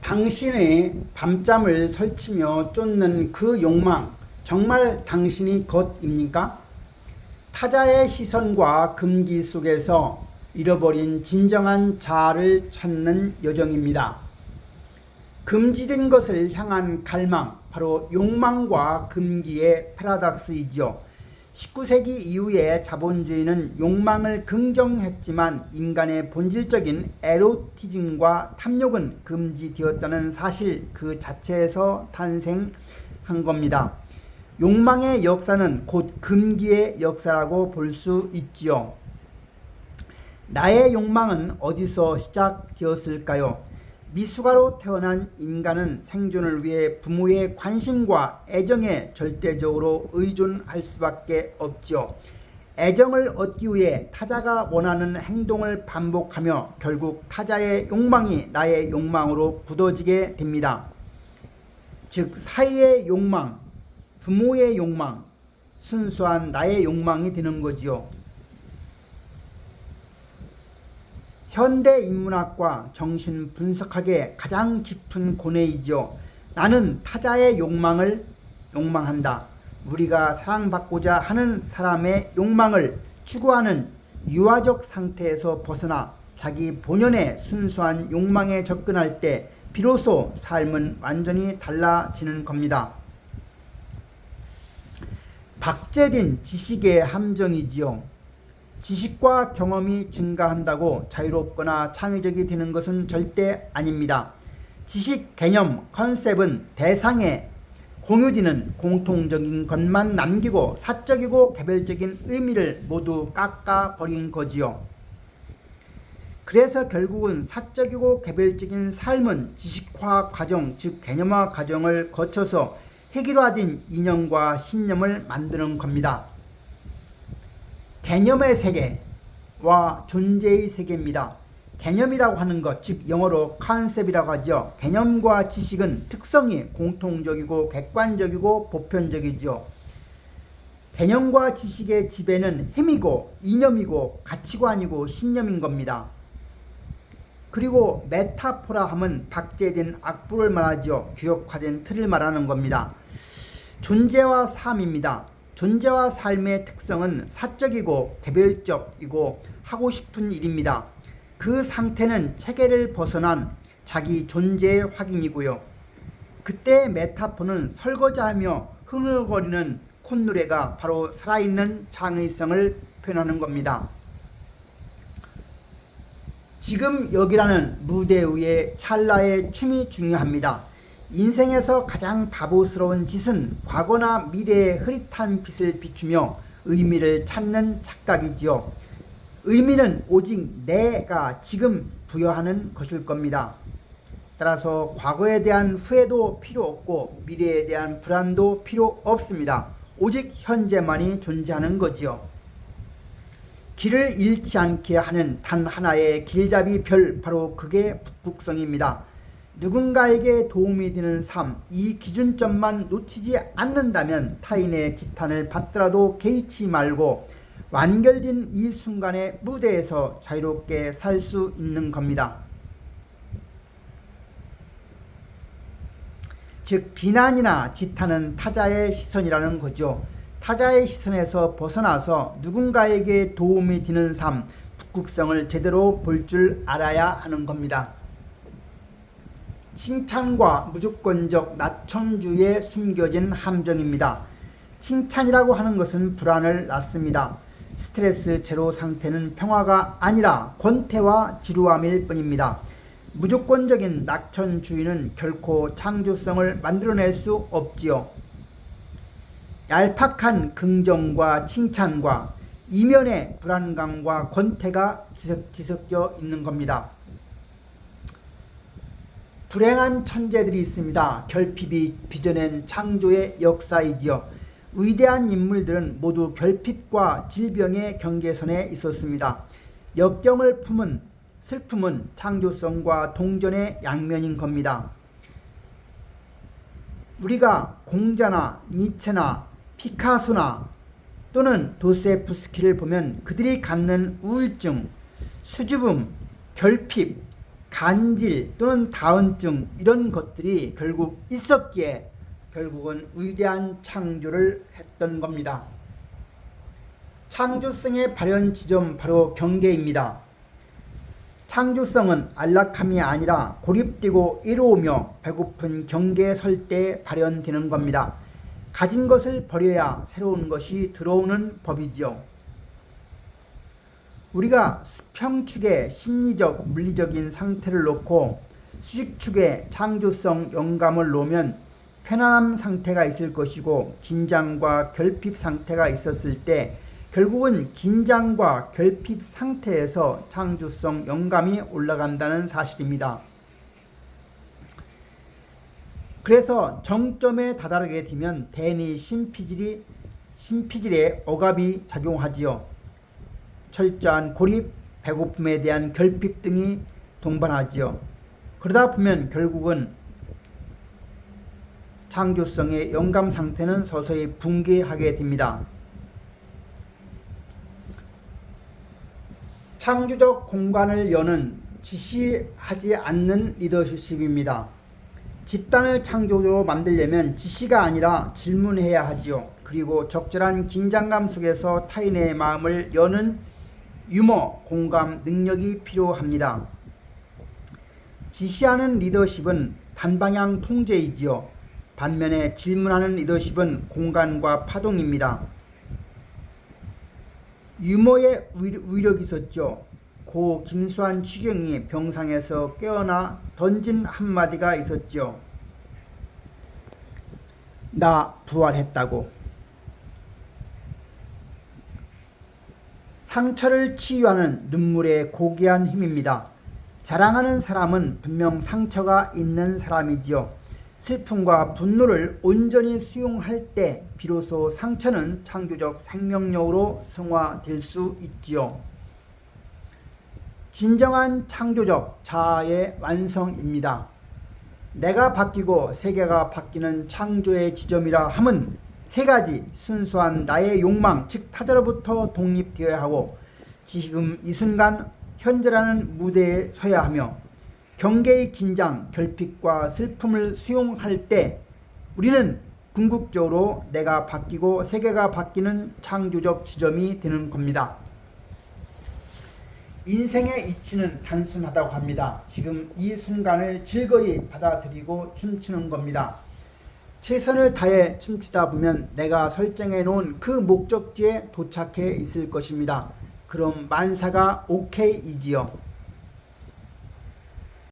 당신의 밤잠을 설치며 쫓는 그 욕망, 정말 당신이 것입니까? 타자의 시선과 금기 속에서 잃어버린 진정한 자아를 찾는 여정입니다. 금지된 것을 향한 갈망, 바로 욕망과 금기의 패러독스이지요. 19세기 이후에 자본주의는 욕망을 긍정했지만 인간의 본질적인 에로티즘과 탐욕은 금지되었다는 사실 그 자체에서 탄생한 겁니다. 욕망의 역사는 곧 금기의 역사라고 볼 수 있지요. 나의 욕망은 어디서 시작되었을까요? 미숙아로 태어난 인간은 생존을 위해 부모의 관심과 애정에 절대적으로 의존할 수밖에 없지요. 애정을 얻기 위해 타자가 원하는 행동을 반복하며 결국 타자의 욕망이 나의 욕망으로 굳어지게 됩니다. 즉 사이의 욕망, 부모의 욕망, 순수한 나의 욕망이 되는 거지요. 현대인문학과 정신분석학의 가장 깊은 고뇌이죠. 나는 타자의 욕망을 욕망한다. 우리가 사랑받고자 하는 사람의 욕망을 추구하는 유아적 상태에서 벗어나 자기 본연의 순수한 욕망에 접근할 때 비로소 삶은 완전히 달라지는 겁니다. 박제된 지식의 함정이지요. 지식과 경험이 증가한다고 자유롭거나 창의적이 되는 것은 절대 아닙니다. 지식, 개념, 컨셉은 대상에 공유되는 공통적인 것만 남기고 사적이고 개별적인 의미를 모두 깎아버린 거지요. 그래서 결국은 사적이고 개별적인 삶은 지식화 과정, 즉 개념화 과정을 거쳐서 획일화된 이념과 신념을 만드는 겁니다. 개념의 세계와 존재의 세계입니다. 개념이라고 하는 것, 즉 영어로 컨셉이라고 하죠. 개념과 지식은 특성이 공통적이고 객관적이고 보편적이죠. 개념과 지식의 지배는 힘이고 이념이고 가치관이고 신념인 겁니다. 그리고 메타포라 하면 박제된 악보를 말하죠. 규격화된 틀을 말하는 겁니다. 존재와 삶입니다. 존재와 삶의 특성은 사적이고 개별적이고 하고 싶은 일입니다. 그 상태는 체계를 벗어난 자기 존재의 확인이고요. 그때 메타포는 설거지하며 흥얼거리는 콧노래가 바로 살아있는 창의성을 표현하는 겁니다. 지금 여기라는 무대 위에 찰나의 춤이 중요합니다. 인생에서 가장 바보스러운 짓은 과거나 미래의 흐릿한 빛을 비추며 의미를 찾는 착각이지요. 의미는 오직 내가 지금 부여하는 것일 겁니다. 따라서 과거에 대한 후회도 필요 없고 미래에 대한 불안도 필요 없습니다. 오직 현재만이 존재하는 거지요. 길을 잃지 않게 하는 단 하나의 길잡이 별, 바로 그게 북극성입니다. 누군가에게 도움이 되는 삶, 이 기준점만 놓치지 않는다면 타인의 지탄을 받더라도 개의치 말고 완결된 이 순간의 무대에서 자유롭게 살 수 있는 겁니다. 즉 비난이나 지탄은 타자의 시선이라는 거죠. 타자의 시선에서 벗어나서 누군가에게 도움이 되는 삶, 북극성을 제대로 볼 줄 알아야 하는 겁니다. 칭찬과 무조건적 낙천주의에 숨겨진 함정입니다. 칭찬이라고 하는 것은 불안을 낳습니다. 스트레스 제로 상태는 평화가 아니라 권태와 지루함일 뿐입니다. 무조건적인 낙천주의는 결코 창조성을 만들어낼 수 없지요. 얄팍한 긍정과 칭찬과 이면의 불안감과 권태가 뒤섞여 있는 겁니다. 불행한 천재들이 있습니다. 결핍이 빚어낸 창조의 역사이지요. 위대한 인물들은 모두 결핍과 질병의 경계선에 있었습니다. 역경을 품은 슬픔은 창조성과 동전의 양면인 겁니다. 우리가 공자나 니체나 피카소나 또는 도스토옙스키를 보면 그들이 갖는 우울증, 수줍음, 결핍, 간질 또는 다운증 이런 것들이 결국 있었기에 결국은 위대한 창조를 했던 겁니다. 창조성의 발현 지점 바로 경계입니다. 창조성은 안락함이 아니라 고립되고 이로우며 배고픈 경계에 설 때 발현되는 겁니다. 가진 것을 버려야 새로운 것이 들어오는 법이죠. 우리가 수평축의 심리적, 물리적인 상태를 놓고 수직축의 창조성, 영감을 놓으면 편안함 상태가 있을 것이고 긴장과 결핍 상태가 있었을 때 결국은 긴장과 결핍 상태에서 창조성, 영감이 올라간다는 사실입니다. 그래서 정점에 다다르게 되면 대니 심피질에 억압이 작용하지요. 철저한 고립, 배고픔에 대한 결핍 등이 동반하지요. 그러다 보면 결국은 창조성의 영감 상태는 서서히 붕괴하게 됩니다. 창조적 공간을 여는 지시하지 않는 리더십입니다. 집단을 창조적으로 만들려면 지시가 아니라 질문해야 하지요. 그리고 적절한 긴장감 속에서 타인의 마음을 여는 유머, 공감, 능력이 필요합니다. 지시하는 리더십은 단방향 통제이지요. 반면에 질문하는 리더십은 공간과 파동입니다. 유머의 위력이 있었죠. 고 김수환 추경이 병상에서 깨어나 던진 한마디가 있었죠. 나 부활했다고. 상처를 치유하는 눈물의 고귀한 힘입니다. 자랑하는 사람은 분명 상처가 있는 사람이지요. 슬픔과 분노를 온전히 수용할 때 비로소 상처는 창조적 생명력으로 승화될 수 있지요. 진정한 창조적 자아의 완성입니다. 내가 바뀌고 세계가 바뀌는 창조의 지점이라 함은 세 가지: 순수한 나의 욕망, 즉 타자로부터 독립되어야 하고, 지금 이 순간 현재라는 무대에 서야 하며, 경계의 긴장, 결핍과 슬픔을 수용할 때 우리는 궁극적으로 내가 바뀌고 세계가 바뀌는 창조적 지점이 되는 겁니다. 인생의 이치는 단순하다고 합니다. 지금 이 순간을 즐거이 받아들이고 춤추는 겁니다. 최선을 다해 춤추다 보면 내가 설정해 놓은 그 목적지에 도착해 있을 것입니다. 그럼 만사가 오케이이지요.